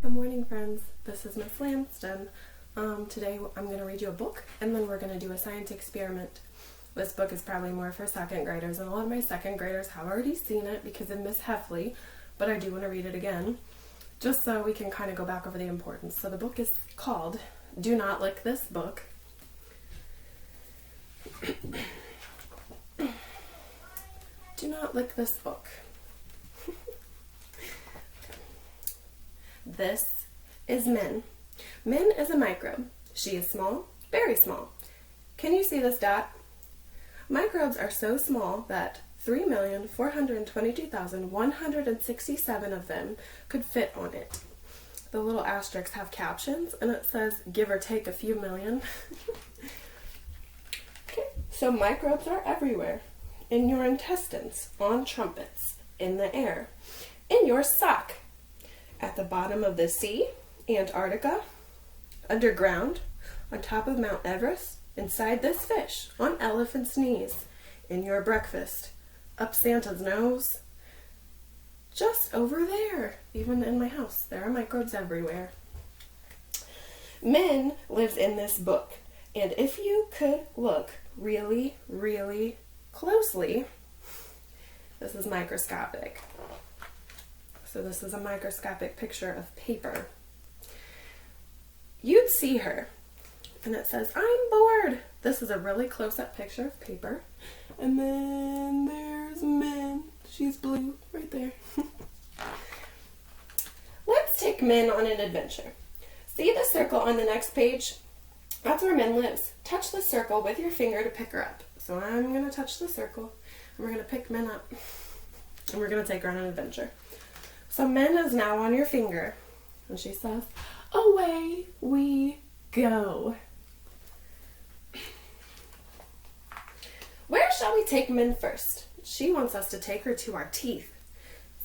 Good morning, friends. This is Miss Lanston. Today I'm going to read you a book, and then we're going to do a science experiment. This book is probably more for second graders, and a lot of my second graders have already seen it because of Miss Heffley, but I do want to read it again, just so we can kind of go back over the importance. So the book is called Do Not Lick This Book. Do not lick this book. This is Min. Min is a microbe. She is small, very small. Can you see this dot? Microbes are so small that 3,422,167 of them could fit on it. The little asterisks have captions, and it says give or take a few million. Okay, so microbes are everywhere. In your intestines, on trumpets, in the air, in your sock, at the bottom of the sea, Antarctica, underground, on top of Mount Everest, inside this fish, on elephant's knees, in your breakfast, up Santa's nose, just over there. Even in my house, there are microbes everywhere. Min lives in this book, and if you could look really, really closely, this is microscopic. So this is a microscopic picture of paper. You'd see her, and it says, I'm bored. This is a really close-up picture of paper. And then there's Min. She's blue right there. Let's take Min on an adventure. See the circle on the next page? That's where Min lives. Touch the circle with your finger to pick her up. So I'm going to touch the circle, and we're going to pick Min up, and we're going to take her on an adventure. So Min is now on your finger, and she says, away we go. Where shall we take Min first? She wants us to take her to our teeth.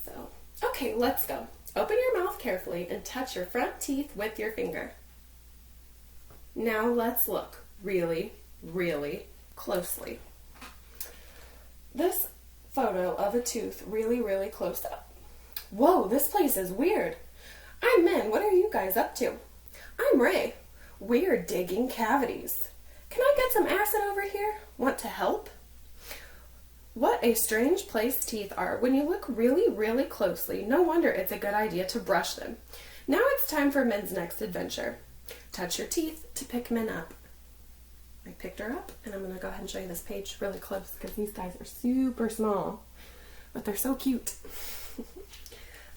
So, okay, let's go. Open your mouth carefully and touch your front teeth with your finger. Now let's look really, really closely. This photo of a tooth really, really close up. Whoa, this place is weird. I'm Min. What are you guys up to? I'm Ray. We're digging cavities. Can I get some acid over here? Want to help? What a strange place teeth are. When you look really, really closely, no wonder it's a good idea to brush them. Now it's time for Min's next adventure. Touch your teeth to pick Min up. I picked her up, and I'm going to go ahead and show you this page really close because these guys are super small, but they're so cute.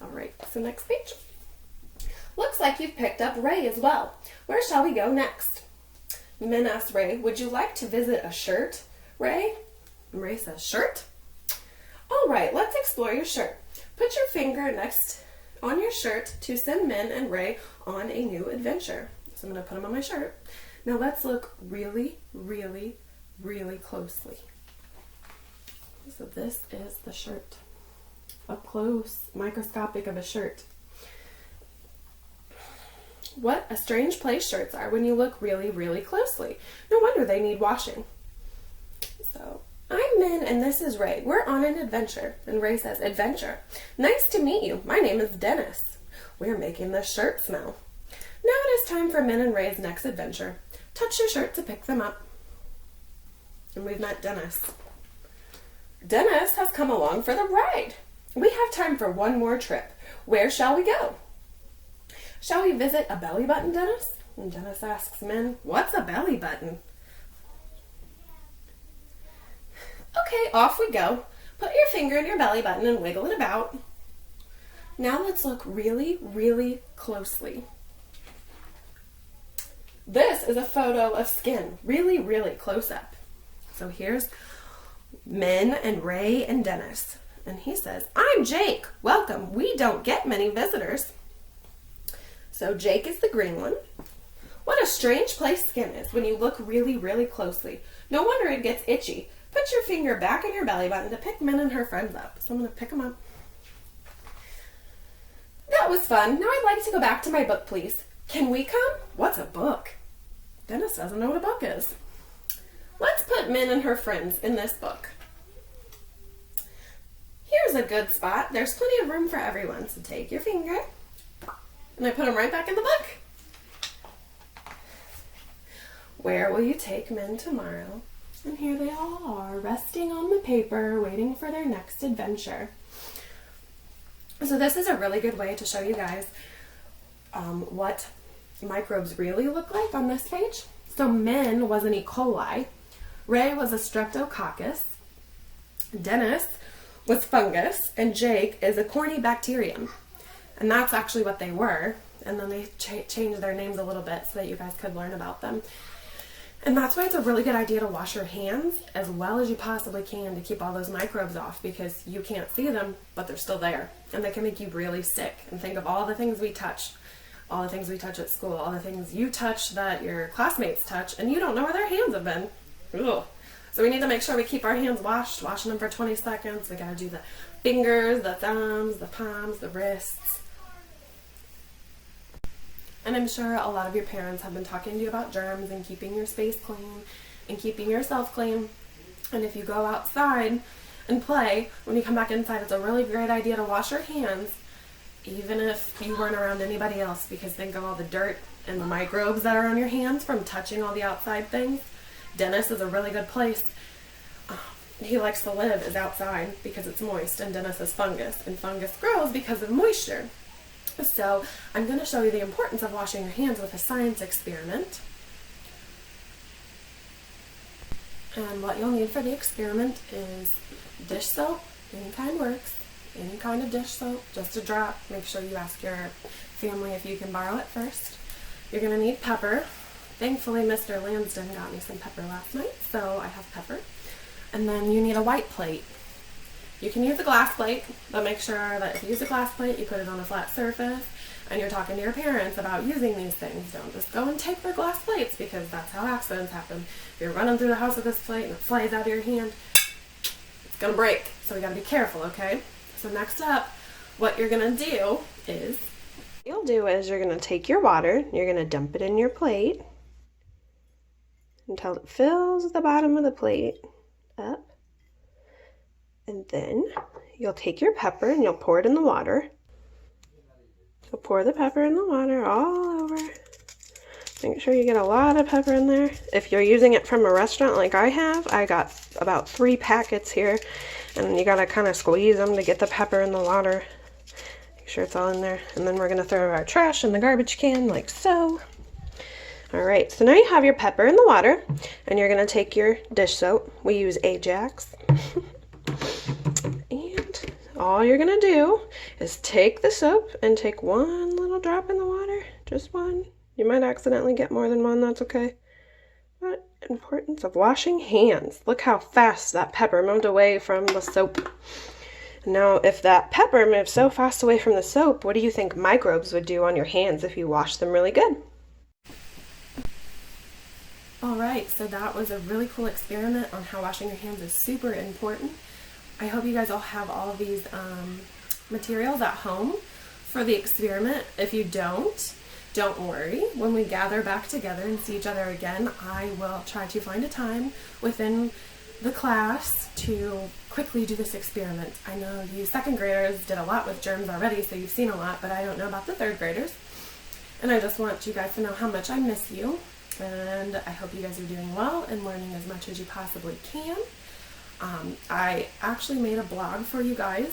All right, so next page. Looks like you've picked up Ray as well. Where shall we go next? Min asks Ray, would you like to visit a shirt, Ray? And Ray says, shirt? All right, let's explore your shirt. Put your finger next on your shirt to send Min and Ray on a new adventure. So I'm going to put them on my shirt. Now let's look really, really, really closely. So this is the shirt. Up close, microscopic of a shirt. What a strange place shirts are when you look really, really closely. No wonder they need washing. So, I'm Min and this is Ray. We're on an adventure. And Ray says, adventure. Nice to meet you. My name is Dennis. We're making this shirt smell. Now it is time for Min and Ray's next adventure. Touch your shirt to pick them up. And we've met Dennis. Dennis has come along for the ride. We have time for one more trip. Where shall we go? Shall we visit a belly button, Dennis? And Dennis asks Min, what's a belly button? Okay, off we go. Put your finger in your belly button and wiggle it about. Now let's look really, really closely. This is a photo of skin, really, really close up. So here's Min and Ray and Dennis. And he says, I'm Jake. Welcome. We don't get many visitors. So Jake is the green one. What a strange place skin is when you look really, really closely. No wonder it gets itchy. Put your finger back in your belly button to pick Min and her friends up. So I'm going to pick them up. That was fun. Now I'd like to go back to my book, please. Can we come? What's a book? Dennis doesn't know what a book is. Let's put Min and her friends in this book. Here's a good spot. There's plenty of room for everyone. So take your finger And I put them right back in the book. Where will you take men tomorrow? And here they all are, resting on the paper, waiting for their next adventure. So this is a really good way to show you guys what microbes really look like on this page. So Min was an E. coli, Ray was a streptococcus, Dennis was fungus, and Jake is a corynebacterium. And that's actually what they were. And then they changed their names a little bit so that you guys could learn about them. And that's why it's a really good idea to wash your hands as well as you possibly can to keep all those microbes off, because you can't see them, but they're still there. And they can make you really sick. And think of all the things we touch. All the things we touch at school. All the things you touch that your classmates touch, and you don't know where their hands have been. Ugh. So we need to make sure we keep our hands washed, washing them for 20 seconds. We gotta do the fingers, the thumbs, the palms, the wrists. And I'm sure a lot of your parents have been talking to you about germs and keeping your space clean and keeping yourself clean. And if you go outside and play, when you come back inside, it's a really great idea to wash your hands, even if you weren't around anybody else, because think of all the dirt and the microbes that are on your hands from touching all the outside things. Dennis is a really good place. He likes to live is outside because it's moist, and Dennis is fungus, and fungus grows because of moisture. So I'm going to show you the importance of washing your hands with a science experiment. And what you'll need for the experiment is dish soap, any kind works, any kind of dish soap, just a drop. Make sure you ask your family if you can borrow it first. You're going to need pepper. Thankfully, Mr. Lansden got me some pepper last night, so I have pepper. And then you need a white plate. You can use a glass plate, but make sure that if you use a glass plate, you put it on a flat surface, and you're talking to your parents about using these things. Don't just go and take their glass plates, because that's how accidents happen. If you're running through the house with this plate and it flies out of your hand, it's gonna break. So we gotta be careful, okay? So next up, what you're gonna do is, you're gonna take your water, you're gonna dump it in your plate until it fills the bottom of the plate up. And then you'll take your pepper and you'll pour it in the water. So pour the pepper in the water all over. Make sure you get a lot of pepper in there. If you're using it from a restaurant like I have, I got about 3 packets here. And you gotta kind of squeeze them to get the pepper in the water. Make sure it's all in there. And then we're gonna throw our trash in the garbage can like so. Alright, so now you have your pepper in the water. And you're gonna take your dish soap. We use Ajax. And all you're gonna do is take the soap and take one little drop in the water, just one. You might accidentally get more than one, that's okay. But importance of washing hands. Look how fast that pepper moved away from the soap. Now, if that pepper moves so fast away from the soap, what do you think microbes would do on your hands if you wash them really good? Alright, so that was a really cool experiment on how washing your hands is super important. I hope you guys all have all of these materials at home for the experiment. If you don't worry. When we gather back together and see each other again, I will try to find a time within the class to quickly do this experiment. I know you second graders did a lot with germs already, so you've seen a lot, but I don't know about the third graders. And I just want you guys to know how much I miss you. And I hope you guys are doing well and learning as much as you possibly can. I actually made a blog for you guys,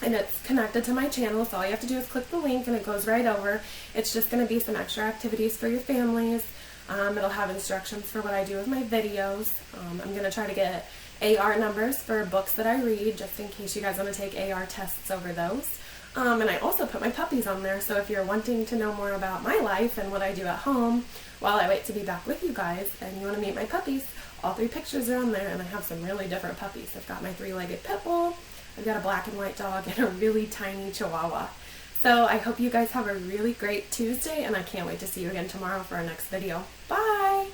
and it's connected to my channel, so all you have to do is click the link and it goes right over. It's just going to be some extra activities for your families. It'll have instructions for what I do with my videos. I'm going to try to get AR numbers for books that I read, just in case you guys want to take AR tests over those. And I also put my puppies on there, so if you're wanting to know more about my life and what I do at home while I wait to be back with you guys, and you want to meet my puppies, all 3 pictures are on there, and I have some really different puppies. I've got my 3-legged pit bull, I've got a black and white dog, and a really tiny chihuahua. So I hope you guys have a really great Tuesday, and I can't wait to see you again tomorrow for our next video. Bye!